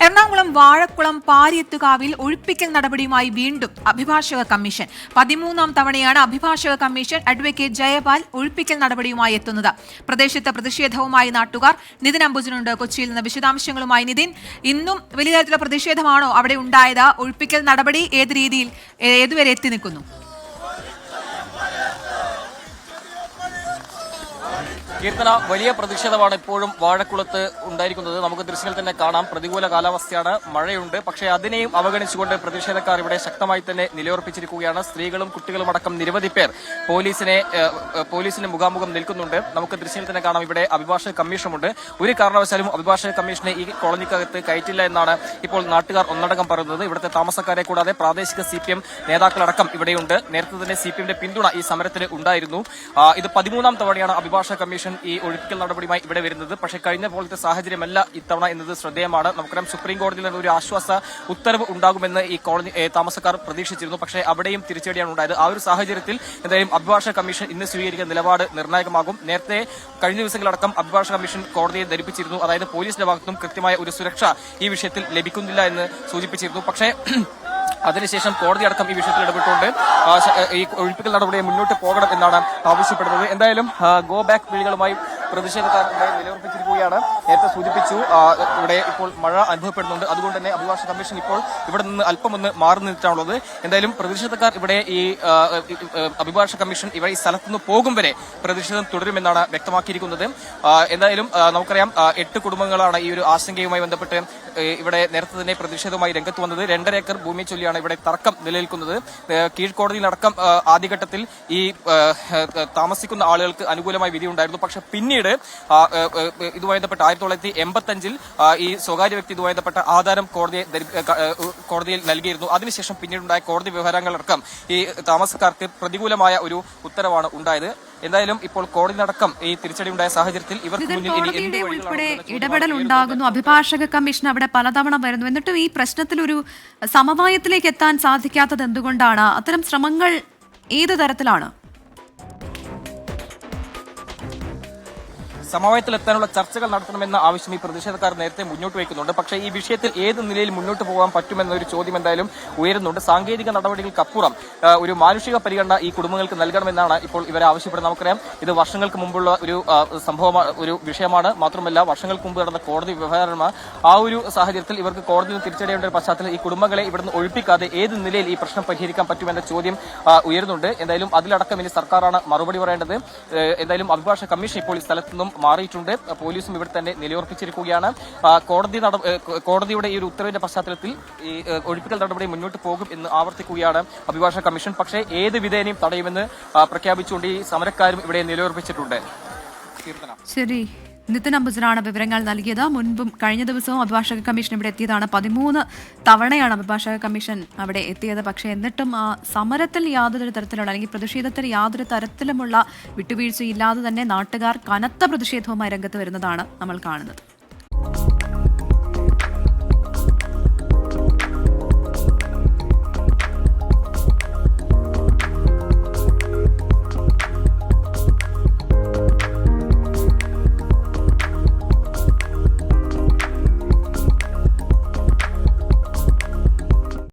എറണാകുളം വാഴക്കുളം പാരിയത്തുകാവിൽ ഒഴിപ്പിക്കൽ നടപടിയുമായി വീണ്ടും അഭിഭാഷക കമ്മീഷൻ. 13ാം തവണയാണ് അഭിഭാഷക കമ്മീഷൻ അഡ്വക്കേറ്റ് ജയപാൽ ഒഴിപ്പിക്കൽ നടപടിയുമായി എത്തുന്നത്. പ്രദേശത്ത് പ്രതിഷേധവുമായി നാട്ടുകാർ. നിതിൻ അംബുജനുണ്ട് കൊച്ചിയിൽ നിന്ന് വിശദാംശങ്ങളുമായി. നിതിൻ, ഇന്നും വലിയ തരത്തിലുള്ള പ്രതിഷേധമാണോ അവിടെ ഉണ്ടായത്? ഒഴിപ്പിക്കൽ നടപടി ഏത് രീതിയിൽ ഏതുവരെ എത്തി നിൽക്കുന്നു? കീർത്തന, വലിയ പ്രതിഷേധമാണ് ഇപ്പോഴും വാഴക്കുളത്ത് ഉണ്ടായിരിക്കുന്നത്. നമുക്ക് ദൃശ്യങ്ങൾ തന്നെ കാണാം. പ്രതികൂല കാലാവസ്ഥയാണ്, മഴയുണ്ട്. പക്ഷേ അതിനെയും അവഗണിച്ചുകൊണ്ട് പ്രതിഷേധക്കാർ ഇവിടെ ശക്തമായി തന്നെ നിലയുറപ്പിച്ചിരിക്കുകയാണ്. സ്ത്രീകളും കുട്ടികളും അടക്കം നിരവധി പേർ പോലീസിന് മുഖാമുഖം നിൽക്കുന്നുണ്ട്. നമുക്ക് ദൃശ്യങ്ങൾ തന്നെ കാണാം. ഇവിടെ അഭിഭാഷക കമ്മീഷനുമുണ്ട്. ഒരു കാരണവശാലും അഭിഭാഷക കമ്മീഷനെ ഈ കോളനിക്കകത്ത് കയറ്റില്ല എന്നാണ് ഇപ്പോൾ നാട്ടുകാർ ഒന്നടങ്കം പറയുന്നത്. ഇവിടുത്തെ താമസക്കാരെ കൂടാതെ പ്രാദേശിക CPM നേതാക്കളടക്കം ഇവിടെയുണ്ട്. നേരത്തെ തന്നെ CPMന്റെ പിന്തുണ ഈ സമരത്തിന് ഉണ്ടായിരുന്നു. ഇത് 13ാം തവണയാണ് അഭിഭാഷക കമ്മീഷൻ ഈ ഒഴിപ്പിക്കൽ നടപടിയുമായി ഇവിടെ വരുന്നത്. പക്ഷേ കഴിഞ്ഞ പോലത്തെ സാഹചര്യമല്ല ഇത്തവണ എന്നത് ശ്രദ്ധേയമാണ്. നമുക്കറിയാം, സുപ്രീം കോടതിയിൽ നിന്ന് ഒരു ആശ്വാസ ഉത്തരവ് ഉണ്ടാകുമെന്ന് ഈ കോളനി താമസക്കാർ പ്രതീക്ഷിച്ചിരുന്നു. പക്ഷേ അവിടെയും തിരിച്ചടിയാണ് ഉണ്ടായത്. ആ ഒരു സാഹചര്യത്തിൽ എന്തായാലും അഭിഭാഷക കമ്മീഷൻ ഇന്ന് സ്വീകരിക്കുന്ന നിലപാട് നിർണായകമാകും. നേരത്തെ കഴിഞ്ഞ ദിവസങ്ങളടക്കം അഭിഭാഷക കമ്മീഷൻ കോടതിയെ ധരിപ്പിച്ചിരുന്നു. അതായത് പോലീസിന്റെ ഭാഗത്തും കൃത്യമായ ഒരു സുരക്ഷ ഈ വിഷയത്തിൽ ലഭിക്കുന്നില്ല എന്ന് സൂചിപ്പിച്ചിരുന്നു. പക്ഷേ അതിനുശേഷം കോടതി അടക്കം ഈ വിഷയത്തിൽ ഇടപെട്ടുകൊണ്ട് ഈ ഒഴിപ്പിക്കൽ നടപടിയെ മുന്നോട്ട് പോകണം എന്നാണ് ആവശ്യപ്പെടുന്നത്. എന്തായാലും ഗോ ബാക്ക് വിളികളുമായി പ്രതിഷേധക്കാർ നിലയുറപ്പിച്ചിരിക്കുകയാണ്. നേരത്തെ സൂചിപ്പിച്ചു, ഇവിടെ ഇപ്പോൾ മഴ അനുഭവപ്പെടുന്നുണ്ട്. അതുകൊണ്ട് തന്നെ അഭിഭാഷക കമ്മീഷൻ ഇപ്പോൾ ഇവിടെ നിന്ന് അല്പം ഒന്ന് മാറി നിന്നിട്ടാണുള്ളത്. എന്തായാലും പ്രതിഷേധക്കാർ ഇവിടെ ഈ അഭിഭാഷക കമ്മീഷൻ ഇവിടെ ഈ സ്ഥലത്തുനിന്ന് പോകും വരെ പ്രതിഷേധം തുടരുമെന്നാണ് വ്യക്തമാക്കിയിരിക്കുന്നത്. എന്തായാലും നമുക്കറിയാം, 8 കുടുംബങ്ങളാണ് ഈ ഒരു ആശങ്കയുമായി ബന്ധപ്പെട്ട് ഇവിടെ നേരത്തെ തന്നെ പ്രതിഷേധവുമായി രംഗത്ത് വന്നത്. 2.5 ഏക്കർ ഭൂമിയെ ചൊല്ലിയാണ് ഇവിടെ തർക്കം നിലനിൽക്കുന്നത്. കീഴ്ക്കോടതിയിലടക്കം ആദ്യഘട്ടത്തിൽ ഈ താമസിക്കുന്ന ആളുകൾക്ക് അനുകൂലമായ വിധി ഉണ്ടായിരുന്നു. പക്ഷെ പിന്നീട് ഇതുമായി ബന്ധപ്പെട്ട 1985 ഈ സ്വകാര്യ വ്യക്തി ഇതുമായി ബന്ധപ്പെട്ട ആധാരം കോടതിയിൽ നൽകിയിരുന്നു. അതിനുശേഷം പിന്നീടുണ്ടായ കോടതി വ്യവഹാരങ്ങളടക്കം ഈ താമസക്കാർക്ക് പ്രതികൂലമായ ഒരു ഉത്തരവാണ് ഉണ്ടായത്. എന്തായാലും ഇപ്പോൾ കോടതിയിലടക്കം ഈ തിരിച്ചടി ഉണ്ടായ സാഹചര്യത്തിൽ ഇവർക്ക് ഇടപെടൽ ഉണ്ടാകുന്നു. അഭിഭാഷക കമ്മീഷൻ അവിടെ പലതവണ വരുന്നു. എന്നിട്ടും ഈ പ്രശ്നത്തിൽ ഒരു സമവായത്തിലേക്ക് എത്താൻ സാധിക്കാത്തത് എന്തുകൊണ്ടാണ്? അത്തരം ശ്രമങ്ങൾ ഏത് തരത്തിലാണ്? സമവായത്തിലെത്താനുള്ള ചർച്ചകൾ നടത്തണമെന്ന ആവശ്യം ഈ പ്രതിഷേധക്കാർ നേരത്തെ മുന്നോട്ട് വയ്ക്കുന്നുണ്ട്. പക്ഷേ ഈ വിഷയത്തിൽ ഏത് നിലയിൽ മുന്നോട്ട് പോകാൻ പറ്റുമെന്നൊരു ചോദ്യം എന്തായാലും ഉയരുന്നുണ്ട്. സാങ്കേതിക നടപടികൾക്കപ്പുറം ഒരു മാനുഷിക പരിഗണന ഈ കുടുംബങ്ങൾക്ക് നൽകണമെന്നാണ് ഇപ്പോൾ ഇവരെ ആവശ്യപ്പെടുന്നത്. നമുക്കറിയാം, ഇത് വർഷങ്ങൾക്ക് മുമ്പുള്ള ഒരു ഒരു വിഷയമാണ്. മാത്രമല്ല, വർഷങ്ങൾക്ക് മുമ്പ് നടന്ന കോടതി വ്യവഹാരമാണ്. ആ ഒരു സാഹചര്യത്തിൽ ഇവർക്ക് കോടതിയിൽ തിരിച്ചടിയേണ്ട ഒരു പശ്ചാത്തലത്തിൽ ഈ കുടുംബങ്ങളെ ഇവിടുന്ന് ഒഴിപ്പിക്കാതെ ഏത് നിലയിൽ ഈ പ്രശ്നം പരിഹരിക്കാൻ പറ്റുമെന്ന ചോദ്യം ഉയരുന്നുണ്ട്. എന്തായാലും അതിലടക്കം ഇനി സർക്കാരാണ് മറുപടി പറയേണ്ടത്. എന്തായാലും അഭിഭാഷക കമ്മീഷൻ ഇപ്പോൾ ഈ സ്ഥലത്തു നിന്നും മാറിയിട്ടുണ്ട്. പോലീസും ഇവിടെ തന്നെ നിലയുറപ്പിച്ചിരിക്കുകയാണ്. കോടതിയുടെ ഈ ഒരു ഉത്തരവിന്റെ പശ്ചാത്തലത്തിൽ ഈ ഒഴിപ്പിക്കൽ നടപടി മുന്നോട്ട് പോകും എന്ന് ആവർത്തിക്കുകയാണ് അഭിഭാഷക കമ്മീഷൻ. പക്ഷേ ഏത് വിധേനയും തടയുമെന്ന് പ്രഖ്യാപിച്ചുകൊണ്ട് ഈ സമരക്കാരും ഇവിടെ നിലയുറപ്പിച്ചിട്ടുണ്ട്. ശരി, നിതിൻ അംബുജനാണ് വിവരങ്ങൾ നൽകിയത്. മുൻപും കഴിഞ്ഞ ദിവസവും അഭിഭാഷക കമ്മീഷൻ ഇവിടെ എത്തിയതാണ്. 13 തവണയാണ് അഭിഭാഷക കമ്മീഷൻ അവിടെ എത്തിയത്. പക്ഷേ എന്നിട്ടും സമരത്തിൽ യാതൊരു തരത്തിലുള്ള അല്ലെങ്കിൽ പ്രതിഷേധത്തിൽ യാതൊരു തരത്തിലുമുള്ള വിട്ടുവീഴ്ചയില്ലാതെ തന്നെ നാട്ടുകാർ കനത്ത പ്രതിഷേധവുമായി രംഗത്ത് വരുന്നതാണ് നമ്മൾ കാണുന്നത്.